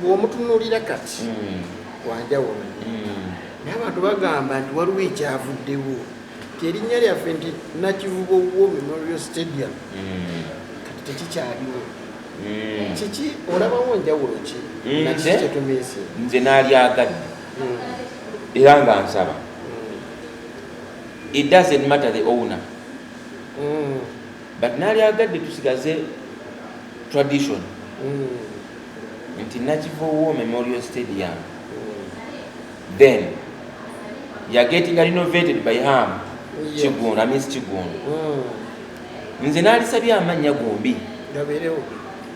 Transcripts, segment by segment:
bw'omutunuulira kati wanjawulo n'abantu bagamba nti waliwo ekyavuddewo nti erinnya lyaffe nti Nakivubo War Memorial Stadium kati tekikyaliwo. Kiki olabawo njawulo ki nakiki kyetumiise? Nze naalyagadde era nga nsaba, it doesn't matter the owner, but naalyagadde tusigaze tradition nti Nakivubo War Memorial Stadium then you are getting renovated by Ham Kigundu, Miss Kigundu. Nze naalisabye amannya gombi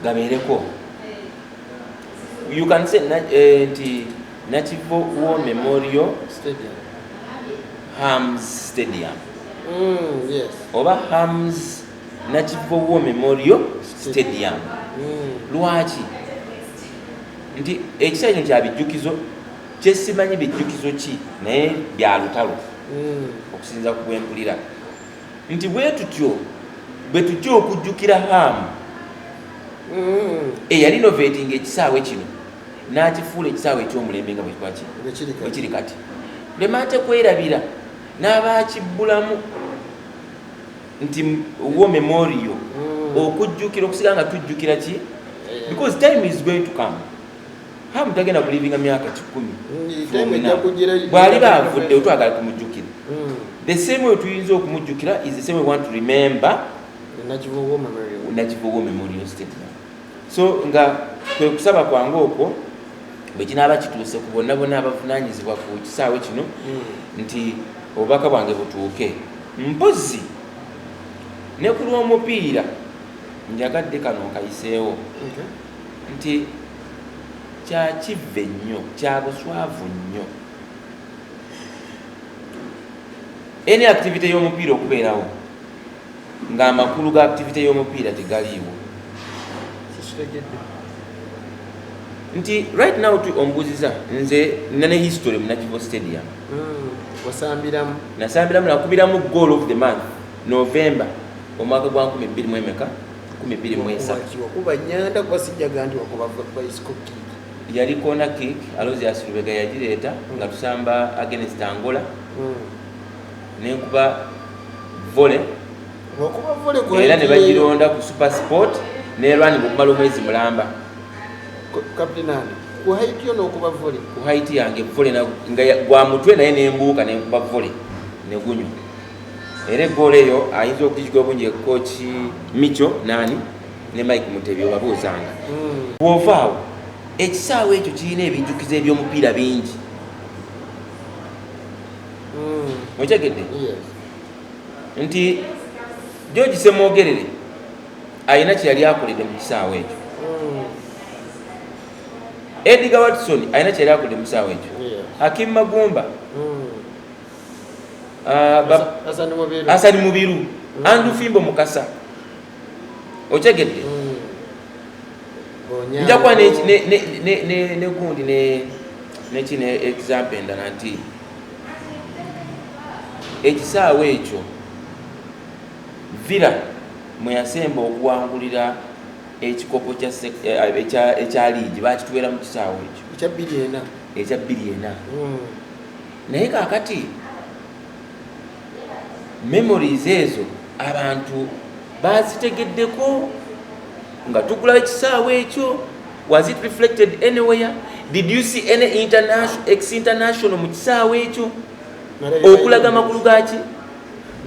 gabeereko. You can say nti Nakivubo War Memorial Stadium, Hams Stadium, yes, oba Hams Nakivubo War Memorial Stadium. Lwaki? Nti ekisaayi kino kya bijjukizo, kyesimanyi bijjukizo ki naye bya lutalo okusinza ku bwempulira nti bwe tutyo okujjukira Hamu eyali innovating ekisaawe kino n'akifuula ekisaawe eky'omulembe nga bwe kiri kati, lemaate kwerabira n'abaakibbulamu nti War Memorial okujjukira okusiga nga tujjukira ki, because time is going to come. Hamu tagenda kulivinga myaka 10 bw'aliba avudde otwagala kumujjukira. The same way tuyinza okumujjukira is the same way we want to remember Nakivubo War Memorial Stadium. So nga kwe kusaba kwange okwo bwe kinaaba kituuse ku bonna bonna abavunaanyizibwa ku kisaawe kino nti obubaka bwange butuuke. Mpozi ne ku lw'omupiira njagadde kano kayiseewo nti kya kivve nnyo, kya buswavu nnyo any activity y'omupiira okubeerawo ng'amakulu ga activity y'omupiira tegaliiwo. Nti right now ombuuziza nze nina history mu Nakivubo Stadium. Wasambiramu? Nasambiramu nakubiramu goal of the month November omwaka gwa 2023. Wakuba Nyanda kwasijjaga nti wakuba bicycle kick. Yali corner kick Aloysius Lubega yagireeta nga tusamba against Angola. Nenkuba volley. Wakuba volley era ne bagironda ku Super Sport nerwani bukumala omwezi mulamba. Captain Nani ku height yo n'okuba volley? Ku height yange volley nga gwa mutwe naye nembuuka nenkuba volley ne gunyo. Era goal eyo ayinza okukijja obungi coach Micho nani ne Mike Mutebi obabuuzanga. Bw'ovaawo ekisaawe ekyo kirina ebijjukizo eby'omupiira bingi. Okyegedde? Nti George Semwogerere ayina kye yali akoledde mu kisaawe ekyo. Edgar Watson ayina kye yali akoledde mu kisaawe ekyo. Hakim Magumba, Hassan Mubiru, Andrew Fimbo Mukasa. Okyegedde? Njakuba ne gundi ne example endala nti ekisaawe ekyo Villa mwe yasemba okuwangulira ekikopo ekya liigi bakituweera mu kisaawe ekyo ekya 2-4. Naye kaakati memories ezo abantu bazitegeddeko nga tugula ekisaawe ekyo. Was it reflected anywhere? Did you see any ex-international mu kisaawe ekyo okulaga amakulu gaki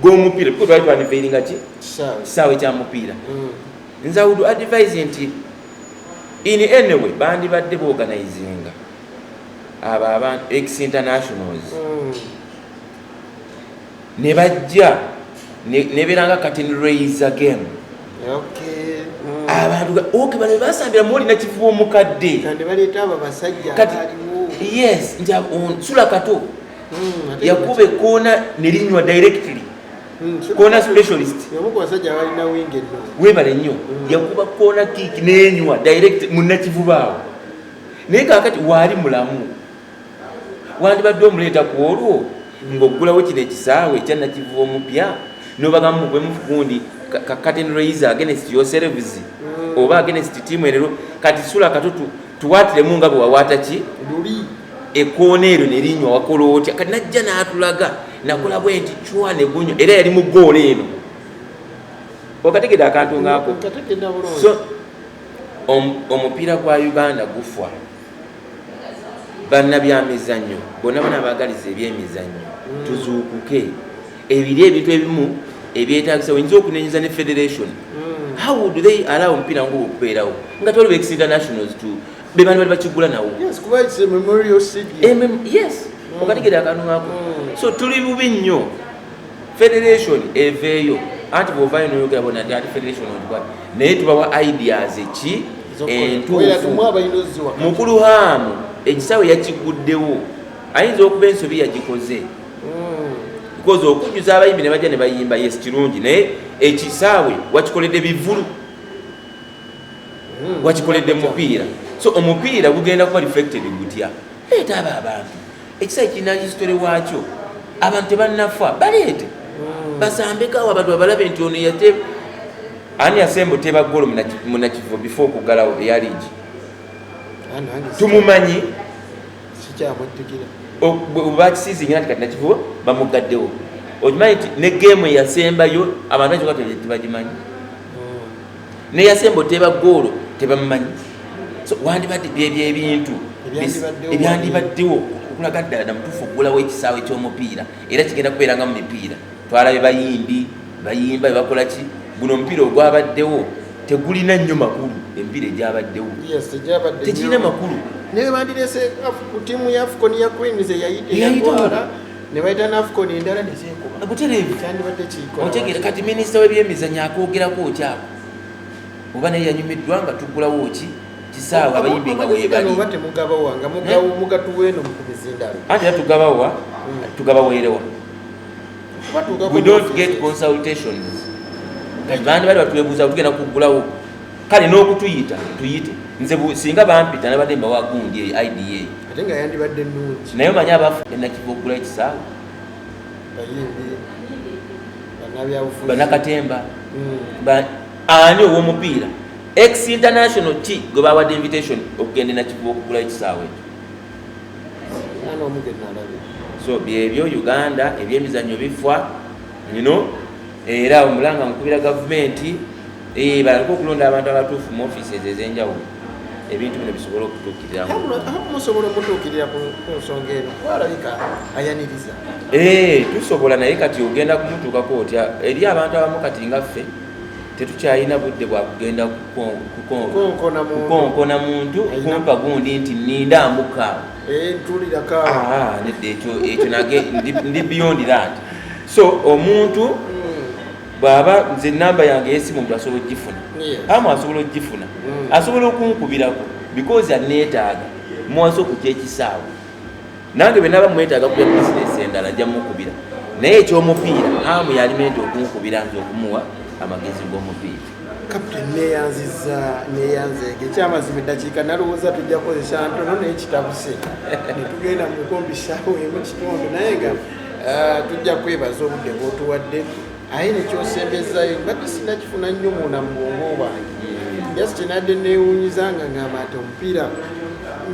g'omupiira because twali twanifeiringa ki kisaawe kya mupiira. Nze I would advise nti in any way bandibadde boorganizinga abo abantu ex-internationals ne bajja ne beeranga curtain raiser game. Abantu bano basambira mwoli Nakivubo omukadde kandi baleeta abo basajja abaliwo. Yes, nti Sula Kato yakuba ekoona ne linywa directly. Corner specialist yamuku basajja balina winge nno webale nnyo yakuba corner kick nenywa direct mu Nakivubo awo. Naye kaakati waali mulamu wandibadde omuleeta ku olwo ng'oggulawo kino ekisaawe ekya Nakivubo omupya n'obagamu gwe mufugundi curtain raiser against yourselves oba against team erero kati sula katutu tuwatiremu nga bwe wawaata ki ekoona eryo ne linywa wakola otya kati najja n'atulaga nakola bwe nti chwa ne gunywa era yali mu ggoolo eno okategedde akantu ngaako so omupiira gwa Uganda gufwa bannabyamizannyo bonna bana abaagaliza ebyemizannyo tuzuukuke ebiri ebintu ebimu ebyetaagisa oyinza okunenyeza ne federation how would they allow omupiira ngo okubeerawo nga toli bex internationals tu bebani bali bakigula nawo yes okategedde akantu ngaako so tuli bubi nnyo federation eveeyo anti bw'ovaayo noyogera bona nti anti federation ontwa naye tubawa ideas eki entuufu mukulu haamu ekisaawe yakiguddewo ayinza okuba ensobi yagikoze because okujjuza abayimbi ne bajja ne bayimba yes kirungi naye ekisaawe wakikoledde bivulu wakikoledde mupiira so omupiira gugenda kuba reflected gutya leeta abo abantu ekisaawe kirina history waakyo abantu tebannafa baleete basambekawo abantu babalabe nti ono yate ani yasembo teba golo munakivo before kugalawo eyaligi tumumanyi bakisizingi nati kati nakivubo bamugaddewo okimanyi nti ne game yasembayo abantu tebagimanyi neyasemba oteba golo tebamumanyi so wandibadde byebyo ebintu ebyandibaddewo okulaga ddala namutuufu okugulawo ekisaawe ekyomupiira era kigenda kubeeranga mu mipiira twalabe bayimbi bayimba bebakola ki guno omupiira ogwabaddewo tegulina nnyo makulu emipiira egyabaddewo tekirina makulu naye bandirese ku tiimu ya AFCON ya Queens eyayitawala ne bayita n'AFCON endala nezeekuba butereevu kyandibadde kiikola otegeera kati minisita w'ebyemizannyo akwogerako okyako oba naye yanyumiddwa nga tuggulawo ki kisaawe abayimbi nga weebali oba temugabawa nga mugatuweeno mu kubizindalo anti era tugabawa tugabaweerewa we don't get consultations kati bandi bali batwebuuza tugenda kuggulawo kale n'okutuyita tuyite nze singa bampita nabadde mbawa gundi IDA ate nga yandibadde nnungi naye omanyi abafu enakiva oggula ekisaawe banakatemba ani ow'omupiira ex international ki gwe bawadde invitation okugenda enakiva okugula ekisaawe so byebyo Uganda ebyemizannyo bifwa era omulanga mukubira gavumenti balina okulonda abantu abatuufu mu offices ez'enjawulo ebintu bino bisobola okutuukiriramu musobola okutuukirira ku nsonga eno twalabika ayaniriza tusobola naye kati ogenda kumutuukako otya eri abantu abamu kati nga ffe tetukyalina budde bwa kugenda kukonkona muntu kumpa gundi nti ninda ambuka nedde ekyo nage ndi beyond that so omuntu bwaba nze namba yange yesimu omuntu asobola ogifuna amu asobola ogifuna asobola okunkubirako because aneetaaga muwasa okujja ekisaawe nange bwe naba mwetaaga kuja bizinesi endala ajja mukubira naye ekyomupiira amu yalimenti okunkubira nze okumuwa amagezi g'omupiira kapiteni neyanzeege ekyamazima eddakiika nalowooza tujja kukozesa ntono naye kitabuse netugenda mukombisaawo emu kitundu naye nga tujja kwebaza obudde bwotuwadde aye nekyosembezayo mbadde sinakifuna nnyo muna mu bwongo bwange jasi kyenadde neewuunyizanga ngamba nti omupiira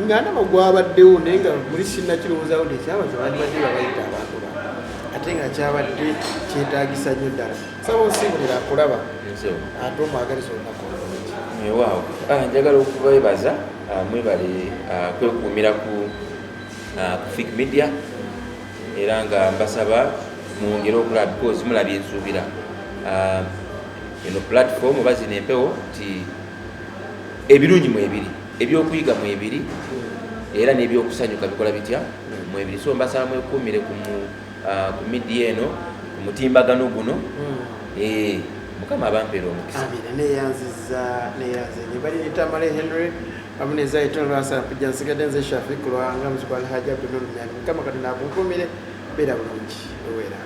nga ndaba gwabaddewo naye nga muli sinakirowoozawo nti ekyamazima bandibadde babayita abantu ba ate nga kyabadde kyetaagisa nnyo ddala saba osimbulira akulaba ate omwagaliza olunaku olungi waaw njagala okubebaza mwebale kwekuumira ku Fig Media era nga mbasaba mwongere okulaba because mulabye ensuubira eno platform oba zino empewo nti ebirungi mu ebiri ebyokuyiga mu ebiri era n'ebyokusanyuka bikola bitya mu ebiri so mbasaba mwekuumire ku media eno ku mutimbagano guno mukama abampeera omukisa neyanze bali nitamale Henry amune zaitun rasa pija nsigadde nze Shafiq Lwanga muzikwa Alhaji Abdul Myani mukama kati nakunkumire beera bulungi owera